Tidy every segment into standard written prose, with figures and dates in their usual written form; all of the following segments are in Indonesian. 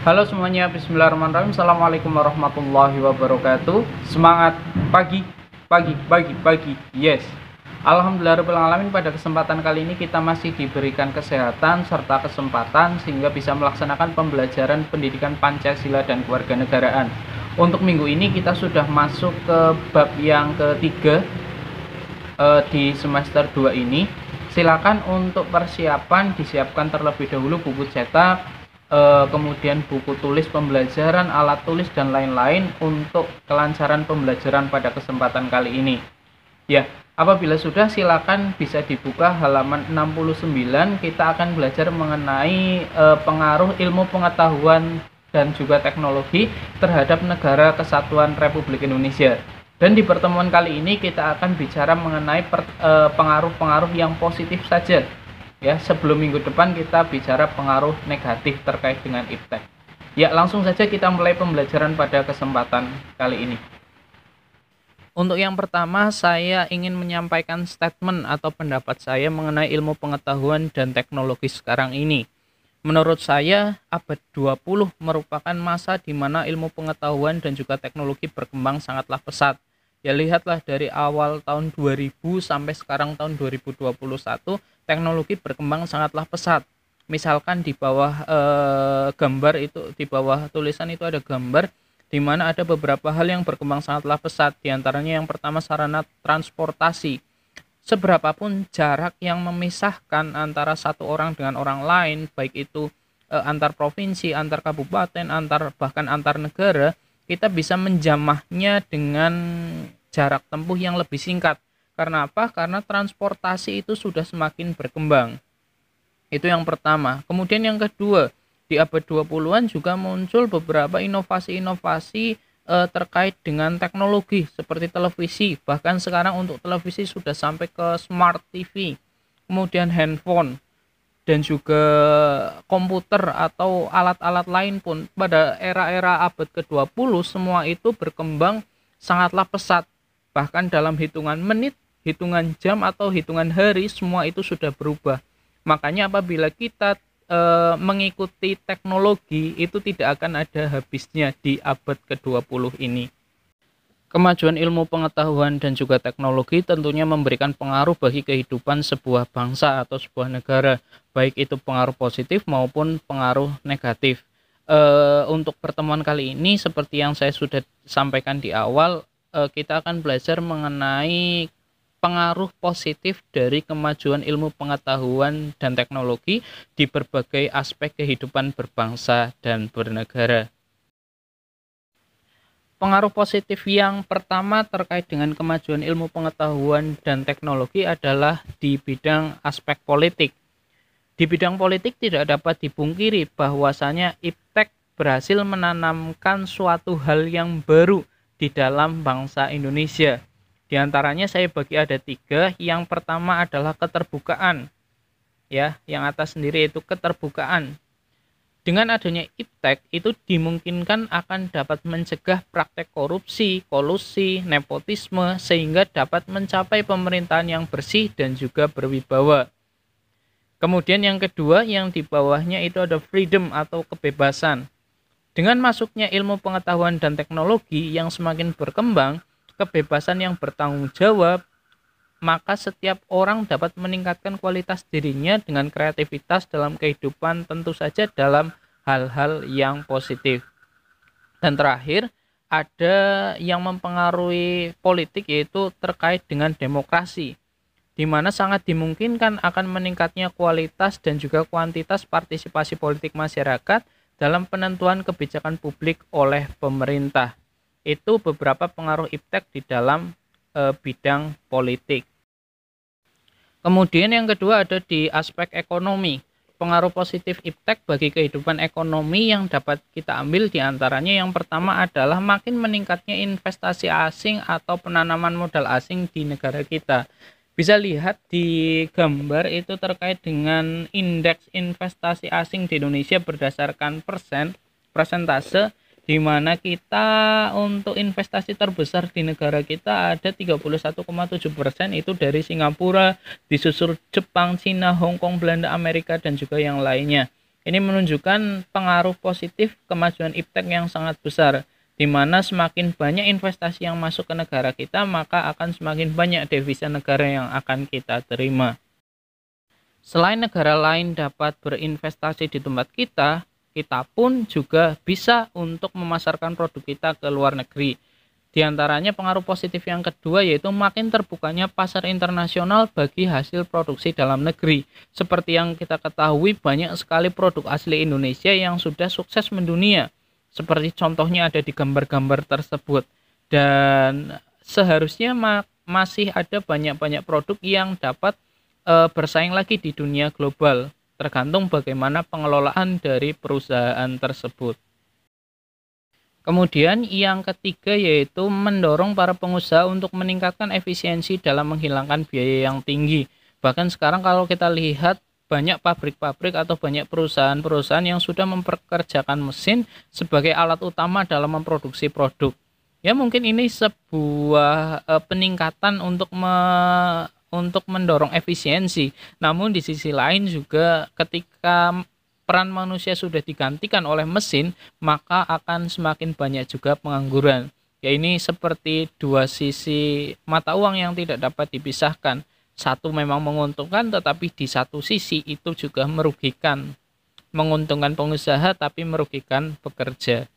Halo semuanya, bismillahirrahmanirrahim. Assalamualaikum warahmatullahi wabarakatuh. Semangat pagi, pagi, pagi, pagi. Yes. Alhamdulillahirrahmanirrahim, pada kesempatan kali ini kita masih diberikan kesehatan serta kesempatan sehingga bisa melaksanakan pembelajaran pendidikan Pancasila dan kewarganegaraan. Untuk minggu ini kita sudah masuk ke bab yang ketiga di semester 2 ini. Silakan untuk persiapan disiapkan terlebih dahulu buku cetak, kemudian buku tulis pembelajaran, alat tulis dan lain-lain untuk kelancaran pembelajaran pada kesempatan kali ini. Ya, apabila sudah silakan bisa dibuka halaman 69. Kita akan belajar mengenai pengaruh ilmu pengetahuan dan juga teknologi terhadap negara kesatuan Republik Indonesia. Dan di pertemuan kali ini kita akan bicara mengenai pengaruh-pengaruh yang positif saja. Ya, sebelum minggu depan kita bicara pengaruh negatif terkait dengan iptek. Ya, langsung saja kita mulai pembelajaran pada kesempatan kali ini. Untuk yang pertama, saya ingin menyampaikan statement atau pendapat saya mengenai ilmu pengetahuan dan teknologi sekarang ini. Menurut saya, abad 20 merupakan masa di mana ilmu pengetahuan dan juga teknologi berkembang sangatlah pesat. Ya, lihatlah dari awal tahun 2000 sampai sekarang tahun 2021, teknologi berkembang sangatlah pesat. Misalkan di bawah gambar itu, di bawah tulisan itu ada gambar di mana ada beberapa hal yang berkembang sangatlah pesat. Di antaranya yang pertama sarana transportasi. Seberapapun jarak yang memisahkan antara satu orang dengan orang lain, baik itu antar provinsi, antar kabupaten, bahkan antar negara, kita bisa menjamahnya dengan jarak tempuh yang lebih singkat. Karena apa? Karena transportasi itu sudah semakin berkembang. Itu yang pertama. Kemudian yang kedua, di abad 20-an juga muncul beberapa inovasi-inovasi terkait dengan teknologi seperti televisi. Bahkan sekarang untuk televisi sudah sampai ke smart TV, kemudian handphone, dan juga komputer atau alat-alat lain pun pada era-era abad ke-20 semua itu berkembang sangatlah pesat. Bahkan dalam hitungan menit, hitungan jam atau hitungan hari semua itu sudah berubah. Makanya apabila kita mengikuti teknologi itu tidak akan ada habisnya di abad ke-20 ini. Kemajuan ilmu pengetahuan dan juga teknologi tentunya memberikan pengaruh bagi kehidupan sebuah bangsa atau sebuah negara, baik itu pengaruh positif maupun pengaruh negatif. Untuk pertemuan kali ini, seperti yang saya sudah sampaikan di awal, kita akan belajar mengenai pengaruh positif dari kemajuan ilmu pengetahuan dan teknologi di berbagai aspek kehidupan berbangsa dan bernegara. Pengaruh positif yang pertama terkait dengan kemajuan ilmu pengetahuan dan teknologi adalah di bidang aspek politik. Di bidang politik tidak dapat dipungkiri bahwasanya iptek berhasil menanamkan suatu hal yang baru di dalam bangsa Indonesia. Di antaranya saya bagi ada 3. Yang pertama adalah keterbukaan. Ya, yang atas sendiri itu keterbukaan. Dengan adanya iptek itu dimungkinkan akan dapat mencegah praktek korupsi, kolusi, nepotisme sehingga dapat mencapai pemerintahan yang bersih dan juga berwibawa. Kemudian yang kedua yang di bawahnya itu ada freedom atau kebebasan. Dengan masuknya ilmu pengetahuan dan teknologi yang semakin berkembang, kebebasan yang bertanggung jawab, maka setiap orang dapat meningkatkan kualitas dirinya dengan kreativitas dalam kehidupan, tentu saja dalam hal-hal yang positif. Dan terakhir, ada yang mempengaruhi politik yaitu terkait dengan demokrasi, di mana sangat dimungkinkan akan meningkatnya kualitas dan juga kuantitas partisipasi politik masyarakat dalam penentuan kebijakan publik oleh pemerintah. Itu beberapa pengaruh iptek di dalam bidang politik. Kemudian yang kedua ada di aspek ekonomi. Pengaruh positif iptek bagi kehidupan ekonomi yang dapat kita ambil diantaranya yang pertama adalah makin meningkatnya investasi asing atau penanaman modal asing di negara kita. Bisa lihat di gambar itu terkait dengan indeks investasi asing di Indonesia berdasarkan persentase, di mana kita untuk investasi terbesar di negara kita ada 31,7%, itu dari Singapura, disusul Jepang, Cina, Hong Kong, Belanda, Amerika, dan juga yang lainnya. Ini menunjukkan pengaruh positif kemajuan iptek yang sangat besar, di mana semakin banyak investasi yang masuk ke negara kita, maka akan semakin banyak devisa negara yang akan kita terima. Selain negara lain dapat berinvestasi di tempat kita, kita pun juga bisa untuk memasarkan produk kita ke luar negeri. Di antaranya pengaruh positif yang kedua yaitu makin terbukanya pasar internasional bagi hasil produksi dalam negeri. Seperti yang kita ketahui, banyak sekali produk asli Indonesia yang sudah sukses mendunia. Seperti contohnya ada di gambar-gambar tersebut. Dan seharusnya masih ada banyak-banyak produk yang dapat bersaing lagi di dunia global, tergantung bagaimana pengelolaan dari perusahaan tersebut. Kemudian yang ketiga yaitu mendorong para pengusaha untuk meningkatkan efisiensi dalam menghilangkan biaya yang tinggi. Bahkan sekarang kalau kita lihat banyak pabrik-pabrik atau banyak perusahaan-perusahaan yang sudah mempekerjakan mesin sebagai alat utama dalam memproduksi produk. Ya mungkin ini sebuah peningkatan untuk mendorong efisiensi. Namun di sisi lain juga ketika peran manusia sudah digantikan oleh mesin, maka akan semakin banyak juga pengangguran. Ya ini seperti dua sisi mata uang yang tidak dapat dipisahkan. Satu memang menguntungkan, tetapi di satu sisi itu juga merugikan. Menguntungkan pengusaha tapi merugikan pekerja.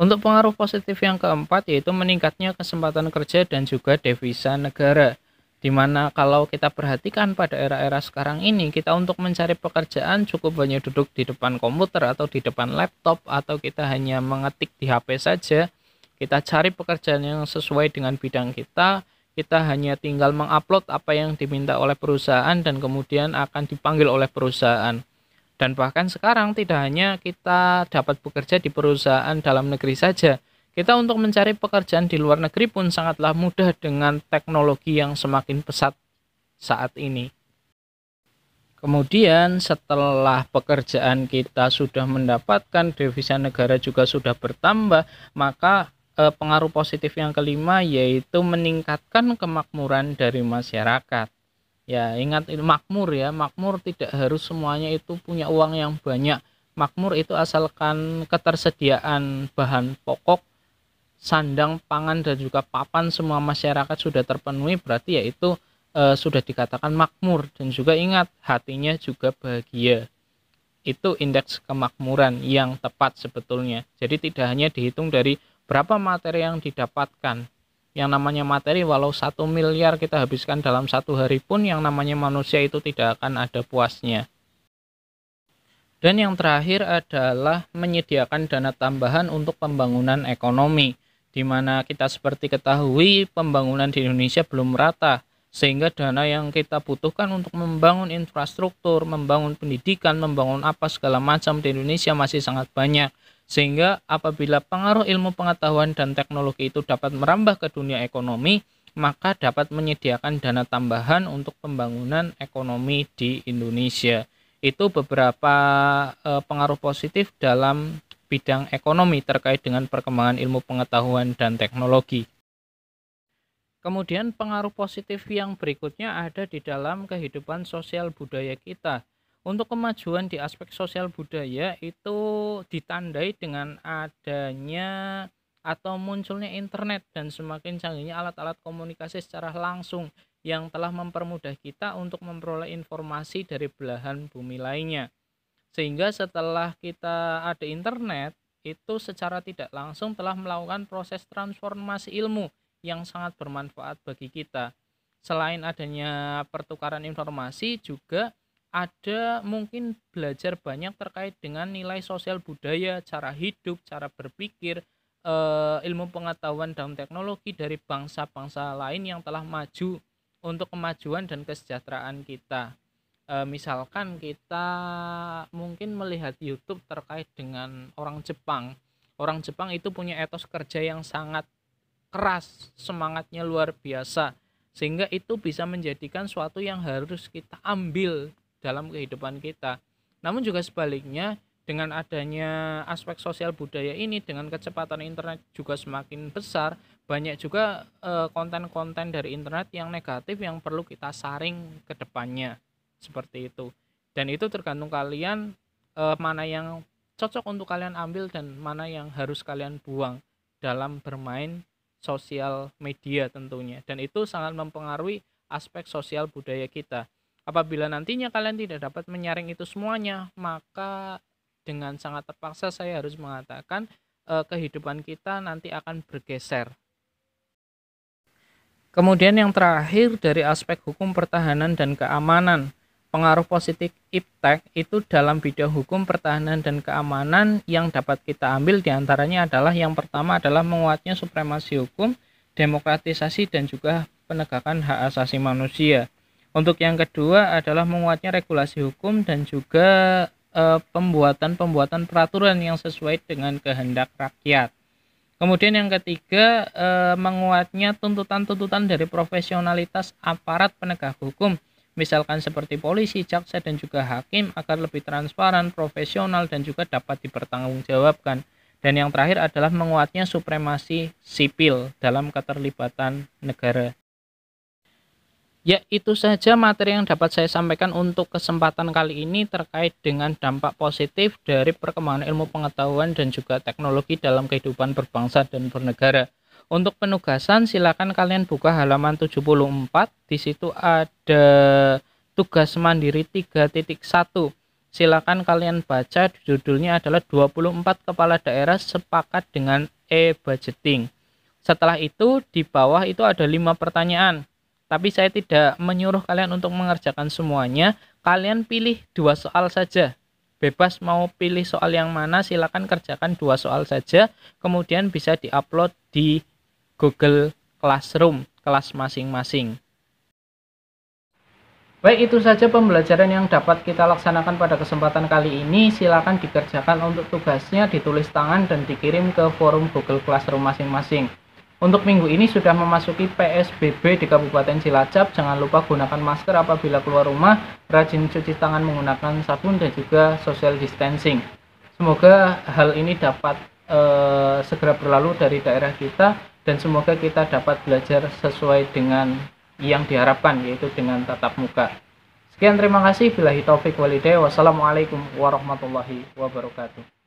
Untuk pengaruh positif yang keempat yaitu meningkatnya kesempatan kerja dan juga devisa negara. Dimana kalau kita perhatikan pada era-era sekarang ini, kita untuk mencari pekerjaan cukup hanya duduk di depan komputer atau di depan laptop, atau kita hanya mengetik di HP saja. Kita cari pekerjaan yang sesuai dengan bidang kita hanya tinggal mengupload apa yang diminta oleh perusahaan dan kemudian akan dipanggil oleh perusahaan. Dan bahkan sekarang tidak hanya kita dapat bekerja di perusahaan dalam negeri saja, kita untuk mencari pekerjaan di luar negeri pun sangatlah mudah dengan teknologi yang semakin pesat saat ini. Kemudian setelah pekerjaan kita sudah mendapatkan, devisa negara juga sudah bertambah, maka pengaruh positif yang kelima yaitu meningkatkan kemakmuran dari masyarakat. Ya, ingat itu makmur ya, makmur tidak harus semuanya itu punya uang yang banyak. Makmur itu asalkan ketersediaan bahan pokok, sandang, pangan, dan juga papan semua masyarakat sudah terpenuhi, berarti yaitu sudah dikatakan makmur. Dan juga ingat, hatinya juga bahagia. Itu indeks kemakmuran yang tepat sebetulnya. Jadi tidak hanya dihitung dari berapa materi yang didapatkan. Yang namanya materi, walau 1 miliar kita habiskan dalam satu hari pun, yang namanya manusia itu tidak akan ada puasnya. Dan yang terakhir adalah menyediakan dana tambahan untuk pembangunan ekonomi, di mana kita seperti ketahui pembangunan di Indonesia belum merata, sehingga dana yang kita butuhkan untuk membangun infrastruktur, membangun pendidikan, membangun apa segala macam di Indonesia masih sangat banyak. Sehingga apabila pengaruh ilmu pengetahuan dan teknologi itu dapat merambah ke dunia ekonomi, maka dapat menyediakan dana tambahan untuk pembangunan ekonomi di Indonesia. Itu beberapa pengaruh positif dalam bidang ekonomi terkait dengan perkembangan ilmu pengetahuan dan teknologi. Kemudian pengaruh positif yang berikutnya ada di dalam kehidupan sosial budaya kita. Untuk kemajuan di aspek sosial budaya itu ditandai dengan adanya atau munculnya internet dan semakin canggihnya alat-alat komunikasi secara langsung yang telah mempermudah kita untuk memperoleh informasi dari belahan bumi lainnya. Sehingga setelah kita ada internet, itu secara tidak langsung telah melakukan proses transformasi ilmu yang sangat bermanfaat bagi kita. Selain adanya pertukaran informasi, juga ada mungkin belajar banyak terkait dengan nilai sosial budaya, cara hidup, cara berpikir, ilmu pengetahuan dan teknologi dari bangsa-bangsa lain yang telah maju untuk kemajuan dan kesejahteraan kita. Misalkan kita mungkin melihat YouTube terkait dengan orang Jepang. Orang Jepang itu punya etos kerja yang sangat keras, semangatnya luar biasa, sehingga itu bisa menjadikan suatu yang harus kita ambil dalam kehidupan kita. Namun juga sebaliknya, dengan adanya aspek sosial budaya ini, dengan kecepatan internet juga semakin besar, banyak juga konten-konten dari internet yang negatif yang perlu kita saring ke depannya, seperti itu. Dan itu tergantung kalian mana yang cocok untuk kalian ambil dan mana yang harus kalian buang dalam bermain sosial media tentunya. Dan itu sangat mempengaruhi aspek sosial budaya kita. Apabila nantinya kalian tidak dapat menyaring itu semuanya, maka dengan sangat terpaksa saya harus mengatakan kehidupan kita nanti akan bergeser. Kemudian yang terakhir dari aspek hukum pertahanan dan keamanan. Pengaruh positif iptek itu dalam bidang hukum pertahanan dan keamanan yang dapat kita ambil diantaranya adalah yang pertama adalah menguatnya supremasi hukum, demokratisasi dan juga penegakan hak asasi manusia. Untuk yang kedua adalah menguatnya regulasi hukum dan juga pembuatan peraturan yang sesuai dengan kehendak rakyat. Kemudian yang ketiga menguatnya tuntutan-tuntutan dari profesionalitas aparat penegak hukum. Misalkan seperti polisi, jaksa, dan juga hakim agar lebih transparan, profesional, dan juga dapat dipertanggungjawabkan. Dan yang terakhir adalah menguatnya supremasi sipil dalam keterlibatan negara. Ya, itu saja materi yang dapat saya sampaikan untuk kesempatan kali ini terkait dengan dampak positif dari perkembangan ilmu pengetahuan dan juga teknologi dalam kehidupan berbangsa dan bernegara. Untuk penugasan silakan kalian buka halaman 74. Di situ ada tugas mandiri 3.1. Silakan kalian baca, judulnya adalah 24 kepala daerah sepakat dengan e-budgeting. Setelah itu di bawah itu ada 5 pertanyaan. Tapi saya tidak menyuruh kalian untuk mengerjakan semuanya. Kalian pilih 2 soal saja. Bebas mau pilih soal yang mana, silakan kerjakan 2 soal saja. Kemudian bisa diupload di Google Classroom kelas masing-masing. Baik, itu saja pembelajaran yang dapat kita laksanakan pada kesempatan kali ini. Silakan dikerjakan untuk tugasnya, ditulis tangan dan dikirim ke forum Google Classroom masing-masing. Untuk minggu ini sudah memasuki PSBB di Kabupaten Cilacap. Jangan lupa gunakan masker apabila keluar rumah, rajin cuci tangan menggunakan sabun dan juga social distancing. Semoga hal ini dapat segera berlalu dari daerah kita dan semoga kita dapat belajar sesuai dengan yang diharapkan, yaitu dengan tatap muka. Sekian, terima kasih. Billahi taufik walhidayah. Wassalamualaikum warahmatullahi wabarakatuh.